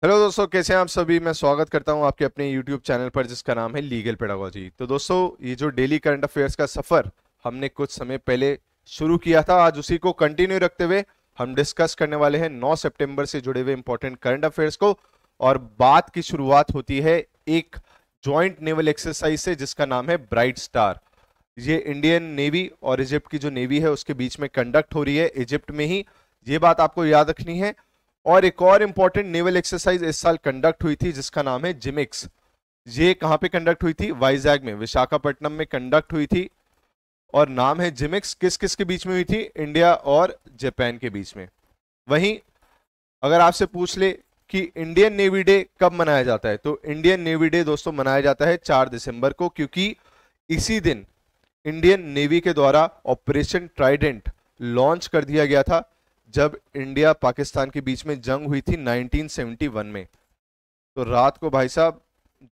Hello दोस्तों, कैसे हैं आप सभी। मैं स्वागत करता हूं आपके अपने यूट्यूब चैनल पर जिसका नाम है लीगल पेडागोजी। तो दोस्तों, ये जो डेली करंट अफेयर्स का सफर हमने कुछ समय पहले शुरू किया था, आज उसी को कंटिन्यू रखते हुए हम डिस्कस करने वाले हैं 9 सितंबर से जुड़े हुए इंपॉर्टेंट करंट अफेयर्स को। और बात की शुरुआत होती है एक ज्वाइंट नेवल एक्सरसाइज से जिसका नाम है ब्राइट स्टार। ये इंडियन नेवी और इजिप्ट की जो नेवी है उसके बीच में कंडक्ट हो रही है, इजिप्ट में ही। ये बात आपको याद रखनी है। और एक और इंपॉर्टेंट नेवल एक्सरसाइज इस साल कंडक्ट हुई थी जिसका नाम है जिमिक्स। ये कहां पे कंडक्ट हुई थी? वाइजैग में, विशाखापट्टनम में कंडक्ट हुई थी। और नाम है जिमिक्स। किस किस के बीच में हुई थी? इंडिया और जापान के बीच में। वहीं अगर आपसे पूछ ले कि इंडियन नेवी डे कब मनाया जाता है, तो इंडियन नेवी डे दोस्तों मनाया जाता है 4 दिसंबर को, क्योंकि इसी दिन इंडियन नेवी के द्वारा ऑपरेशन ट्राइडेंट लॉन्च कर दिया गया था जब इंडिया पाकिस्तान के बीच में जंग हुई थी 1971 में। तो रात को भाई साहब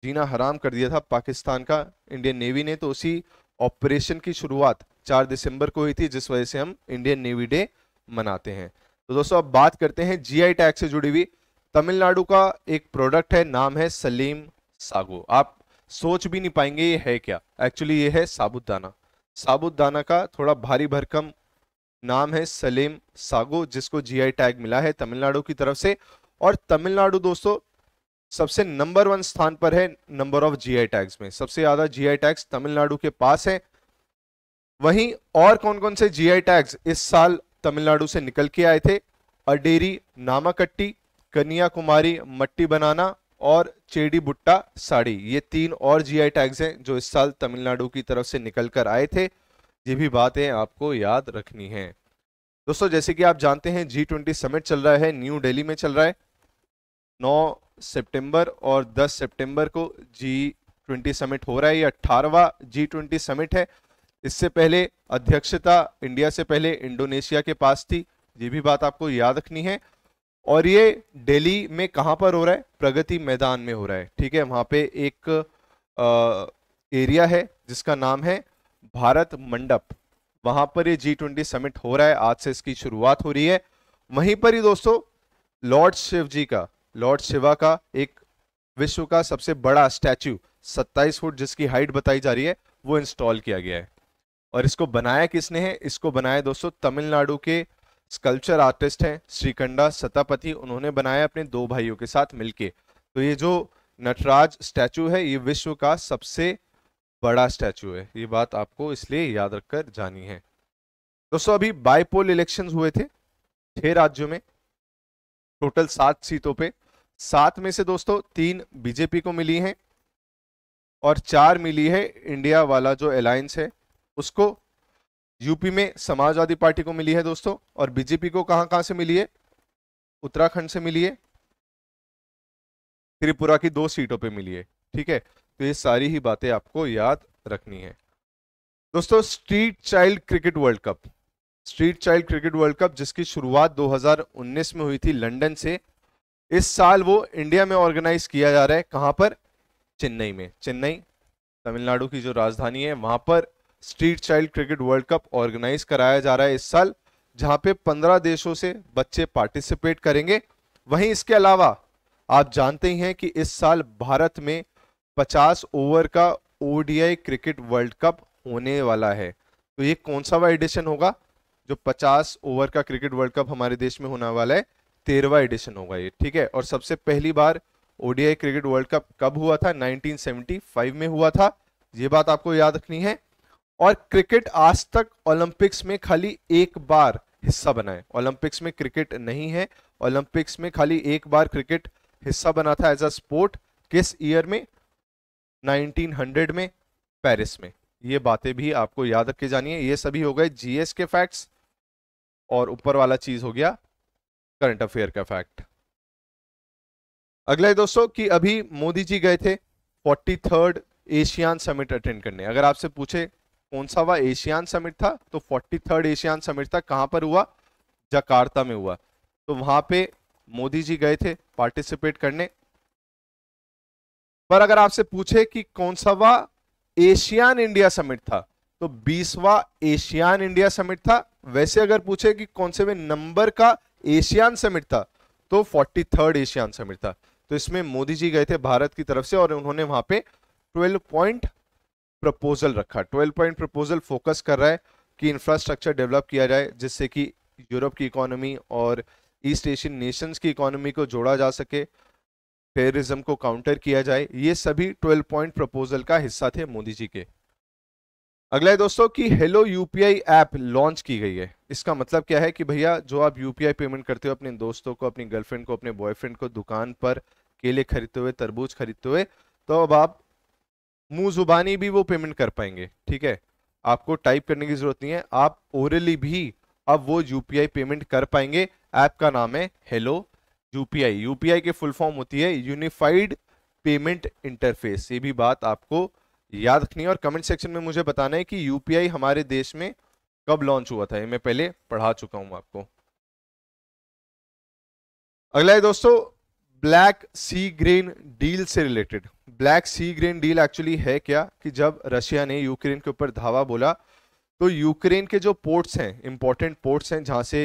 जीना हराम कर दिया था पाकिस्तान का इंडियन नेवी ने। तो उसी ऑपरेशन की शुरुआत 4 दिसंबर को हुई थी, जिस वजह से हम इंडियन नेवी डे मनाते हैं। तो दोस्तों, अब बात करते हैं जीआई टैग से जुड़ी हुई तमिलनाडु का एक प्रोडक्ट है, नाम है सलीम सागो। आप सोच भी नहीं पाएंगे ये है क्या। एक्चुअली ये है साबूदाना। साबूदाना का थोड़ा भारी भरकम नाम है सलीम सागो, जिसको जीआई टैग मिला है तमिलनाडु की तरफ से। और तमिलनाडु दोस्तों सबसे नंबर 1 स्थान पर है नंबर ऑफ जीआई टैग्स में। सबसे ज्यादा जीआई टैग्स तमिलनाडु के पास है। वहीं और कौन कौन से जीआई टैग्स इस साल तमिलनाडु से निकल के आए थे? अडेरी नामाकट्टी, कन्याकुमारी मट्टी बनाना और चेडी बुट्टा साड़ी। ये 3 और जीआई टैग्स हैं जो इस साल तमिलनाडु की तरफ से निकल कर आए थे। ये भी बातें आपको याद रखनी है। दोस्तों, जैसे कि आप जानते हैं G20 समिट चल रहा है, न्यू दिल्ली में चल रहा है। 9 सितंबर और 10 सितंबर को G20 समिट हो रहा है। ये 18वां G20 समिट है। इससे पहले अध्यक्षता इंडिया से पहले इंडोनेशिया के पास थी। ये भी बात आपको याद रखनी है। और ये दिल्ली में कहां पर हो रहा है? प्रगति मैदान में हो रहा है। ठीक है, वहां पे एक एरिया है जिसका नाम है भारत मंडप। वहां पर ये G20 समिट हो रहा है, आज से इसकी शुरुआत हो रही है। वहीं पर ही दोस्तों लॉर्ड शिव जी का, लॉर्ड शिवा का एक विश्व का सबसे बड़ा स्टैच्यू 27 फुट जिसकी हाइट बताई जा रही है, वो इंस्टॉल किया गया है। और इसको बनाया किसने है? इसको बनाया दोस्तों तमिलनाडु के स्कल्पचर आर्टिस्ट हैं श्रीकंडा सतापति। उन्होंने बनाया अपने 2 भाइयों के साथ मिलके। तो ये जो नटराज स्टैचू है ये विश्व का सबसे बड़ा स्टैचू है। ये बात आपको इसलिए याद रखकर जानी है। दोस्तों, अभी बाईपोल इलेक्शंस हुए थे 6 राज्यों में, टोटल 7 सीटों पे। 7 में से दोस्तों 3 बीजेपी को मिली हैं और 4 मिली है इंडिया वाला जो अलायंस है उसको। यूपी में समाजवादी पार्टी को मिली है दोस्तों। और बीजेपी को कहां कहां से मिली है? उत्तराखंड से मिली है, त्रिपुरा की 2 सीटों पे मिली है। ठीक है, तो ये सारी ही बातें आपको याद रखनी है। दोस्तों, street child cricket world cup, street child cricket world cup जिसकी शुरुआत 2019 में हुई थी लंदन से, इस साल वो इंडिया में ऑर्गेनाइज किया जा रहा है। कहां पर? चेन्नई में। चेन्नई तमिलनाडु की जो राजधानी है, वहां पर street child cricket world cup organise कराया जा रहा है इस साल, जहां पे 15 देशों से बच्चे पार्टिसिपेट करेंगे। वहीं इसके अलावा आप जानते ही हैं कि इस साल भारत में 50 ओवर का ओडीआई क्रिकेट वर्ल्ड कप होने वाला है। तो ये कौन सा एडिशन होगा जो 50 ओवर का क्रिकेट वर्ल्ड कप हमारे देश में होने वाला है? 13वां एडिशन होगा ये। ठीक है, और सबसे पहली बार ओडीआई क्रिकेट वर्ल्ड कप कब हुआ था? 1975 में हुआ था। ये बात आपको याद रखनी है। और क्रिकेट आज तक ओलंपिक्स में खाली एक बार हिस्सा बना है। ओलंपिक्स में क्रिकेट नहीं है, ओलंपिक्स में खाली एक बार क्रिकेट हिस्सा बना था एज अ स्पोर्ट। किस ईयर में? 1900 में, पेरिस में। ये बातें भी आपको याद रख के जानी है। ये सभी हो गए जीएस के फैक्ट्स और ऊपर वाला चीज हो गया करंट अफेयर का फैक्ट। अगला है दोस्तों कि अभी मोदी जी गए थे 43rd एशियान समिट अटेंड करने। अगर आपसे पूछे कौन सा वह एशियान समिट था, तो 43rd एशियान समिट था। कहां पर हुआ? जकार्ता में हुआ। तो वहां पे मोदी जी गए थे पार्टिसिपेट करने। पर अगर आपसे पूछे कि कौन सा वह एशियान इंडिया समिट था, तो 20वां एशियान इंडिया समिट था। वैसे अगर पूछे कि कौन से वे नंबर का एशियान समिट था, तो 43rd एशियान समिट था। तो इसमें मोदी जी गए थे भारत की तरफ से और उन्होंने वहां पे 12 पॉइंट प्रपोजल रखा। 12 पॉइंट प्रपोजल फोकस कर रहा है कि इंफ्रास्ट्रक्चर डेवलप किया जाए जिससे कि यूरोप की इकोनॉमी और ईस्ट एशियन नेशंस की इकोनॉमी को जोड़ा जा सके, टेररिज्म को काउंटर किया जाए। ये सभी 12 पॉइंट प्रपोजल का हिस्सा थे मोदी जी के। अगला है दोस्तों कि हेलो यूपीआई ऐप लॉन्च की गई है। इसका मतलब क्या है कि भैया जो आप यूपीआई पेमेंट करते हो अपने दोस्तों को, अपनी गर्लफ्रेंड को, अपने बॉयफ्रेंड को दुकान पर केले खरीदते हुए, तरबूज खरीदते हुए, तो अब आप मुंह जुबानी भी वो पेमेंट कर पाएंगे। ठीक है, आपको टाइप करने की जरूरत नहीं है, आप ओरली भी अब वो यूपीआई पेमेंट कर पाएंगे। ऐप का नाम है हेलो यूपीआई। यूपीआई की फुल फॉर्म होती है यूनिफाइड पेमेंट इंटरफेस। ये भी बात आपको याद रखनी है और कमेंट सेक्शन में मुझे बताना है कि यूपीआई हमारे देश में कब लॉन्च हुआ था। ये मैं पहले पढ़ा चुका हूं आपको। अगला है दोस्तों ब्लैक सी ग्रेन डील से रिलेटेड। ब्लैक सी ग्रेन डील एक्चुअली है क्या कि जब रशिया ने यूक्रेन के ऊपर धावा बोला तो यूक्रेन के जो पोर्ट्स हैं, इंपॉर्टेंट पोर्ट्स हैं जहां से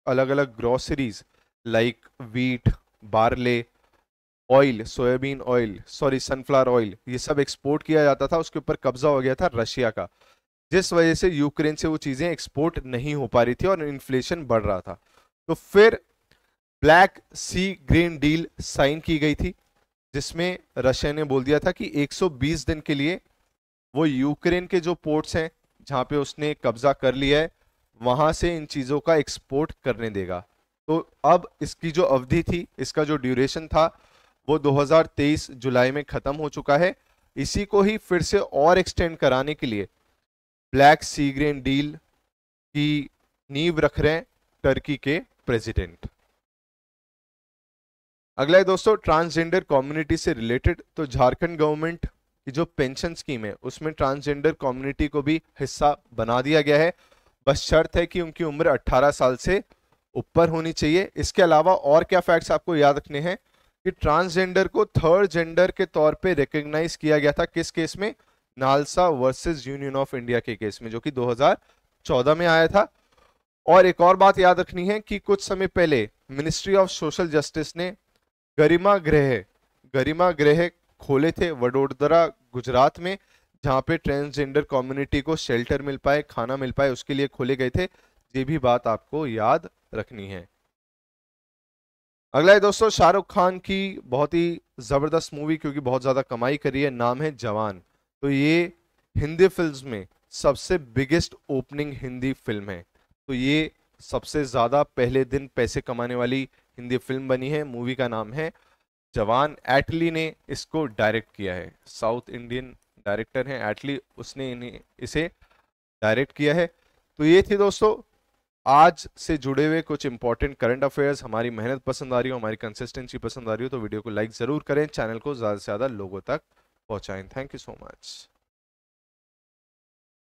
अलग अलग groceries like wheat, barley, oil, soybean oil, sorry sunflower oil, ये सब एक्सपोर्ट किया जाता था, उसके ऊपर कब्जा हो गया था रशिया का, जिस वजह से यूक्रेन से वो चीजें एक्सपोर्ट नहीं हो पा रही थी और इन्फ्लेशन बढ़ रहा था। तो फिर ब्लैक सी ग्रीन डील साइन की गई थी जिसमें रशिया ने बोल दिया था कि 120 दिन के लिए वो यूक्रेन के जो पोर्ट्स हैं जहां पे उसने कब्जा कर लिया है वहां से इन चीजों का एक्सपोर्ट करने देगा। तो अब इसकी जो अवधि थी, इसका जो ड्यूरेशन था वो 2023 जुलाई में खत्म हो चुका है। इसी को ही फिर से और एक्सटेंड कराने के लिए ब्लैक सी ग्रेन डील की नींव रख रहे हैं टर्की के प्रेसिडेंट। अगला है दोस्तों ट्रांसजेंडर कम्युनिटी से रिलेटेड। तो झारखंड गवर्नमेंट की जो पेंशन स्कीम है उसमें ट्रांसजेंडर कम्युनिटी को भी हिस्सा बना दिया गया है। बस शर्त है कि उनकी उम्र 18 साल से ऊपर होनी चाहिए। इसके अलावा और क्या फैक्ट्स आपको याद रखने हैं कि ट्रांसजेंडर को थर्ड जेंडर के तौर पे रिकॉग्नाइज किया गया था। किस केस में? NALSA versus union of India के केस में, जो कि 2014 में आया था। और एक और बात याद रखनी है कि कुछ समय पहले मिनिस्ट्री ऑफ सोशल जस्टिस ने गरिमा गृह खोले थे वडोदरा गुजरात में, जहां पे ट्रांसजेंडर कम्युनिटी को शेल्टर मिल पाए, खाना मिल पाए, उसके लिए खोले गए थे। ये भी बात आपको याद रखनी है। अगला है दोस्तों शाहरुख खान की बहुत ही जबरदस्त मूवी, क्योंकि बहुत ज्यादा कमाई करी है, नाम है जवान। तो ये हिंदी फिल्म में सबसे बिगेस्ट ओपनिंग हिंदी फिल्म है। तो ये सबसे ज्यादा पहले दिन पैसे कमाने वाली हिंदी फिल्म बनी है। मूवी का नाम है जवान। एटली ने इसको डायरेक्ट किया है, साउथ इंडियन डायरेक्टर हैं एटली, उसने इसे डायरेक्ट किया है। तो ये थी दोस्तों आज से जुड़े हुए कुछ इंपॉर्टेंट करंट अफेयर्स। हमारी मेहनत पसंद आ रही हो, हमारी कंसिस्टेंसी पसंद आ रही हो तो वीडियो को लाइक जरूर करें, चैनल को ज्यादा से ज्यादा लोगों तक पहुंचाएं। Thank you so much.